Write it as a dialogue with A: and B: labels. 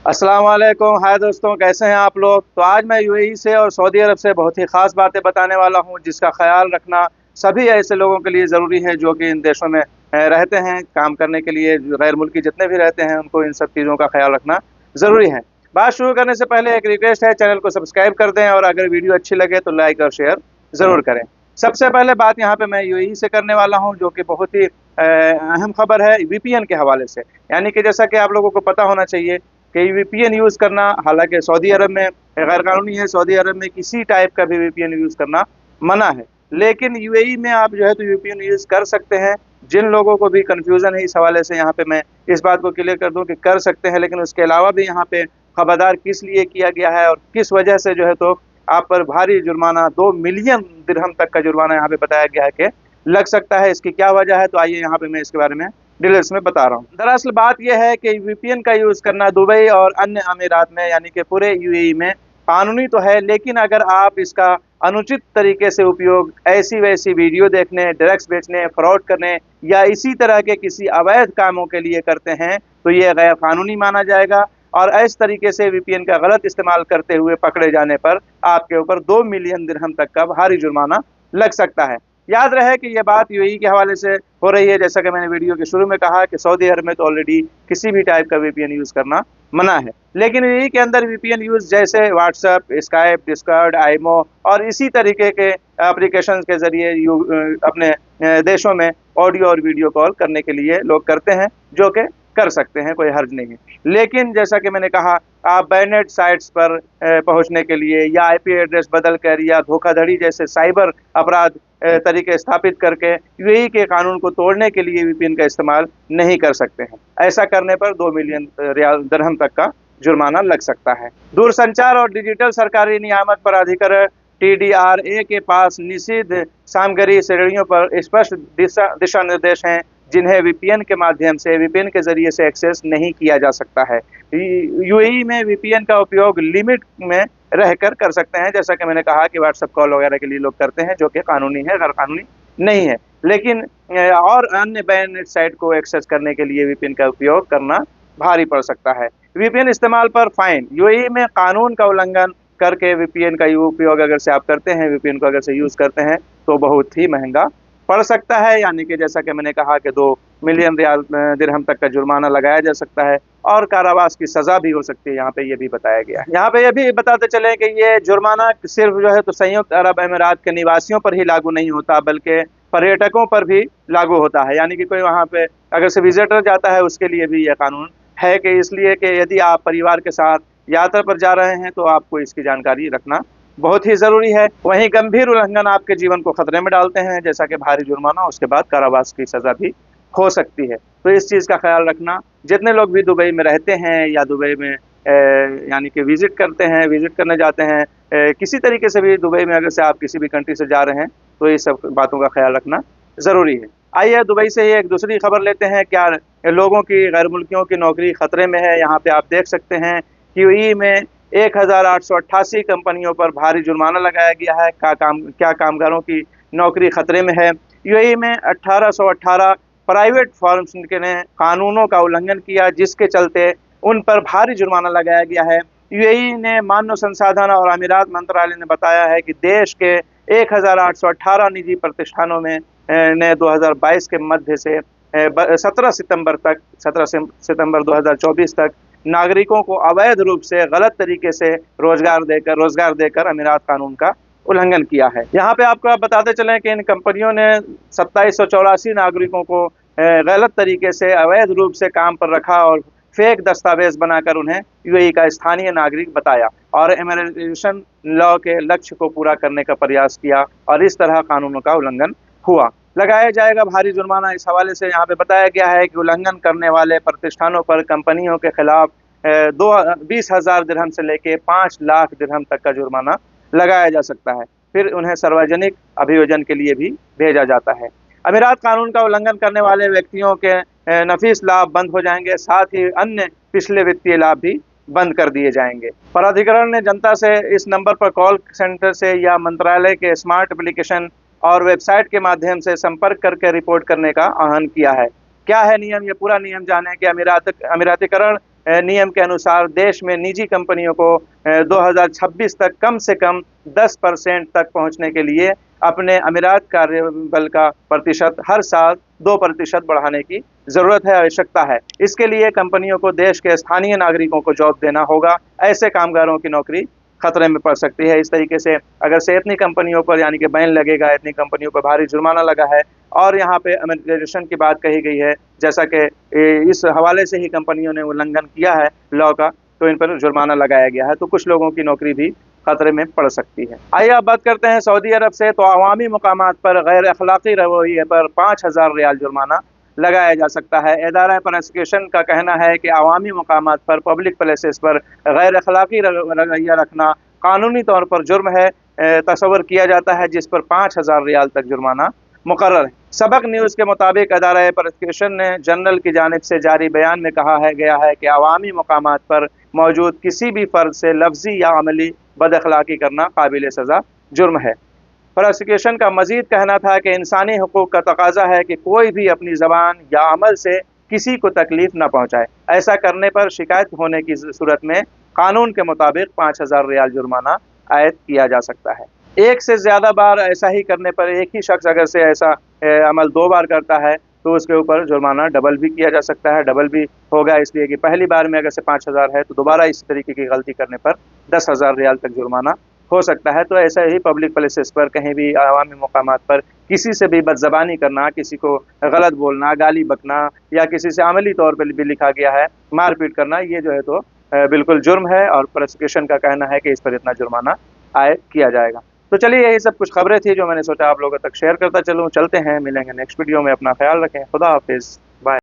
A: अस्सलाम वालेकुम। हाय दोस्तों, कैसे हैं आप लोग। तो आज मैं यूएई से और सऊदी अरब से बहुत ही ख़ास बातें बताने वाला हूं, जिसका ख्याल रखना सभी ऐसे लोगों के लिए ज़रूरी है जो कि इन देशों में रहते हैं काम करने के लिए। गैर मुल्की जितने भी रहते हैं उनको इन सब चीज़ों का ख्याल रखना ज़रूरी है। बात शुरू करने से पहले एक रिक्वेस्ट है, चैनल को सब्सक्राइब कर दें और अगर वीडियो अच्छी लगे तो लाइक और शेयर ज़रूर करें। सबसे पहले बात यहाँ पे मैं यूएई से करने वाला हूँ, जो कि बहुत ही अहम खबर है वीपीएन के हवाले से। यानी कि जैसा कि आप लोगों को पता होना चाहिए कि वीपीएन यूज़ करना, हालांकि सऊदी अरब में गैर कानूनी है, सऊदी अरब में किसी टाइप का भी वीपीएन यूज़ करना मना है। लेकिन यूएई में आप जो है तो वीपीएन यूज़ कर सकते हैं। जिन लोगों को भी कन्फ्यूज़न है इस हवाले से, यहाँ पे मैं इस बात को क्लियर कर दूं कि कर सकते हैं, लेकिन उसके अलावा भी यहाँ पे खबरदार किस लिए किया गया है और किस वजह से जो है तो आप पर भारी जुर्माना 2 मिलियन दिरहम तक का जुर्माना यहाँ पे बताया गया है कि लग सकता है। इसकी क्या वजह है, तो आइए यहाँ पे मैं इसके बारे में डिटेल्स में बता रहा हूँ। दरअसल बात यह है कि वीपीएन का यूज़ करना दुबई और अन्य अमीरात में, यानी कि पूरे यूएई में कानूनी तो है, लेकिन अगर आप इसका अनुचित तरीके से उपयोग ऐसी वैसी वीडियो देखने, ड्रग्स बेचने, फ्रॉड करने या इसी तरह के किसी अवैध कामों के लिए करते हैं तो ये गैर कानूनी माना जाएगा। और इस तरीके से वीपीएन का गलत इस्तेमाल करते हुए पकड़े जाने पर आपके ऊपर 2 मिलियन दिरहम तक का भारी जुर्माना लग सकता है। याद रहे कि यह बात यूएई के हवाले से हो रही है। जैसा कि मैंने वीडियो के शुरू में कहा कि सऊदी अरब में तो ऑलरेडी किसी भी टाइप का वीपीएन यूज़ करना मना है, लेकिन यूएई के अंदर वीपीएन यूज़ जैसे व्हाट्सएप, स्काइप, डिस्कॉर्ड, आईमो और इसी तरीके के एप्लीकेशन के जरिए अपने देशों में ऑडियो और वीडियो कॉल करने के लिए लोग करते हैं, जो कि कर सकते हैं, कोई हर्ज नहीं है। लेकिन जैसा कि मैंने कहा, आप बैनेट साइट्स पर पहुंचने के लिए या आईपी एड्रेस बदल कर या धोखाधड़ी जैसे साइबर अपराध तरीके स्थापित करके यूएई के कानून को तोड़ने के लिए वीपीएन का इस्तेमाल नहीं कर सकते हैं। ऐसा करने पर 2 मिलियन रियाल दिरहम तक का जुर्माना लग सकता है। दूरसंचार और डिजिटल सरकारी नियामक प्राधिकरण टीडीआरए के पास निषिद्ध सामग्री श्रेणियों पर स्पष्ट दिशा निर्देश हैं, जिन्हें वीपीएन के माध्यम से, वीपीएन के जरिए से एक्सेस नहीं किया जा सकता है। यूएई में वीपीएन का उपयोग लिमिट में रहकर कर सकते हैं, जैसा कि मैंने कहा कि व्हाट्सएप कॉल वगैरह के लिए लोग करते हैं, जो कि कानूनी है, गैर कानूनी नहीं है। लेकिन और अन्य बैनेट साइट को एक्सेस करने के लिए वीपीएन का उपयोग करना भारी पड़ सकता है। वीपीएन इस्तेमाल पर फाइन। यूएई में कानून का उल्लंघन करके वीपीएन का उपयोग अगर से आप करते हैं, वीपीएन को अगर से यूज़ करते हैं तो बहुत ही महंगा पड़ सकता है। यानी कि जैसा कि मैंने कहा कि 2 मिलियन रियाल दिरहम तक का जुर्माना लगाया जा सकता है और कारावास की सज़ा भी हो सकती है। यहाँ पे ये भी बताया गया है। यहाँ पे ये भी बताते चलें कि ये जुर्माना सिर्फ जो है तो संयुक्त अरब अमीरात के निवासियों पर ही लागू नहीं होता, बल्कि पर्यटकों पर भी लागू होता है। यानी कि कोई वहाँ पे अगर से विजिटर जाता है उसके लिए भी यह कानून है, कि इसलिए कि यदि आप परिवार के साथ यात्रा पर जा रहे हैं तो आपको इसकी जानकारी रखना बहुत ही ज़रूरी है। वहीं गंभीर उल्लंघन आपके जीवन को खतरे में डालते हैं, जैसा कि भारी जुर्माना, उसके बाद कारावास की सज़ा भी हो सकती है। तो इस चीज़ का ख्याल रखना। जितने लोग भी दुबई में रहते हैं या दुबई में यानी कि विज़िट करते हैं, विज़िट करने जाते हैं, किसी तरीके से भी दुबई में अगर से आप किसी भी कंट्री से जा रहे हैं तो ये सब बातों का ख्याल रखना ज़रूरी है। आइए दुबई से ही एक दूसरी खबर लेते हैं। क्या लोगों की, गैर मुल्कियों की नौकरी खतरे में है। यहाँ पे आप देख सकते हैं कि यूएई में 1888 कंपनियों पर भारी जुर्माना लगाया गया है। क्या कामगारों की नौकरी खतरे में है। यूएई में 1818 प्राइवेट फर्म्स ने कानूनों का उल्लंघन किया, जिसके चलते उन पर भारी जुर्माना लगाया गया है। यूएई ने मानव संसाधन और अमीरात मंत्रालय ने बताया है कि देश के 1818 निजी प्रतिष्ठानों में ने 2022 के मध्य से 17 सितंबर 2024 तक नागरिकों को अवैध रूप से गलत तरीके से रोजगार देकर अमीरात कानून का उल्लंघन किया है। यहाँ पे आपको आप बताते चलें कि इन कंपनियों ने 2784 नागरिकों को गलत तरीके से अवैध रूप से काम पर रखा और फेक दस्तावेज बनाकर उन्हें यूएई का स्थानीय नागरिक बताया और इमिग्रेशन लॉ के लक्ष्य को पूरा करने का प्रयास किया, और इस तरह कानूनों का उल्लंघन हुआ। लगाया जाएगा भारी जुर्माना। इस हवाले से यहाँ पे बताया गया है कि उल्लंघन करने वाले प्रतिष्ठानों पर कंपनियों के खिलाफ 20,000 दिरहम से लेके 5 लाख दिरहम तक का जुर्माना लगाया जा सकता है। फिर उन्हें सार्वजनिक अभियोजन के लिए भी भेजा जाता है। अमीरात कानून का उल्लंघन करने वाले व्यक्तियों के नफीस लाभ बंद हो जाएंगे, साथ ही अन्य पिछले वित्तीय लाभ भी बंद कर दिए जाएंगे। प्राधिकरण ने जनता से इस नंबर पर कॉल सेंटर से या मंत्रालय के स्मार्ट एप्लीकेशन और वेबसाइट के माध्यम से संपर्क करके रिपोर्ट करने का आह्वान किया है। क्या है नियम, ये पूरा नियम जाने कि अमीरातीकरण नियम के अनुसार देश में निजी कंपनियों को 2026 तक कम से कम 10% तक पहुंचने के लिए अपने अमीरात कार्यबल का प्रतिशत हर साल 2% बढ़ाने की जरूरत है, आवश्यकता है। इसके लिए कंपनियों को देश के स्थानीय नागरिकों को जॉब देना होगा। ऐसे कामगारों की नौकरी खतरे में पड़ सकती है। इस तरीके से अगर से इतनी कंपनियों पर यानी कि बैन लगेगा, इतनी कंपनियों पर भारी जुर्माना लगा है और यहाँ पे अमेरिकेशन की बात कही गई है, जैसा कि इस हवाले से ही कंपनियों ने उल्लंघन किया है लॉ का, तो इन पर जुर्माना लगाया गया है, तो कुछ लोगों की नौकरी भी खतरे में पड़ सकती है। आइए अब बात करते हैं सऊदी अरब से। तो अवामी मुकामात पर गैर अखलाकी रवैये पर 5000 रियाल जुर्माना लगाया जा सकता है। इदारा प्रोसिक्यूशन का कहना है कि अवामी मुकामात पर पब्लिक प्लेसेस पर गैर अखलाकी रवैया रखना कानूनी तौर पर जुर्म है, तस्वर किया जाता है, जिस पर 5000 रियाल तक जुर्माना मुकर्रर है। सबक न्यूज़ के मुताबिक अदारा प्रोसिक्यूशन ने जनरल की जानिब से जारी बयान में कहा है गया है कि अवामी मुकामात पर मौजूद किसी भी फर्द से लफ्जी या अमली बदअखलाकी करना काबिल सज़ा जुर्म है। प्रोसिक्यूशन का मजीद कहना था कि इंसानी हुकूक का तकाजा है कि कोई भी अपनी ज़बान या अमल से किसी को तकलीफ न पहुँचाए। ऐसा करने पर शिकायत होने की सूरत में कानून के मुताबिक 5000 रियाल जुर्माना आयद किया जा सकता है। एक से ज़्यादा बार ऐसा ही करने पर, एक ही शख्स अगर से ऐसा अमल 2 बार करता है तो उसके ऊपर जुर्माना डबल भी किया जा सकता है। डबल भी होगा इसलिए कि पहली बार में अगर से 5000 है तो दोबारा इस तरीके की गलती करने पर 10,000 रियाल तक जुर्माना हो सकता है। तो ऐसा ही पब्लिक प्लेसेस पर, कहीं भी अवामी मकामात पर किसी से भी बदज़बानी करना, किसी को गलत बोलना, गाली बकना या किसी से अमली तौर पर भी लिखा गया है मारपीट करना, ये जो है तो बिल्कुल जुर्म है और प्रोसिक्यूशन का कहना है कि इस पर इतना जुर्माना आयद किया जाएगा। तो चलिए, यही सब कुछ खबरें थी जो मैंने सोचा आप लोगों तक शेयर करता चलूँ। चलते हैं, मिलेंगे नेक्स्ट वीडियो में। अपना ख्याल रखें। खुदा हाफिज़।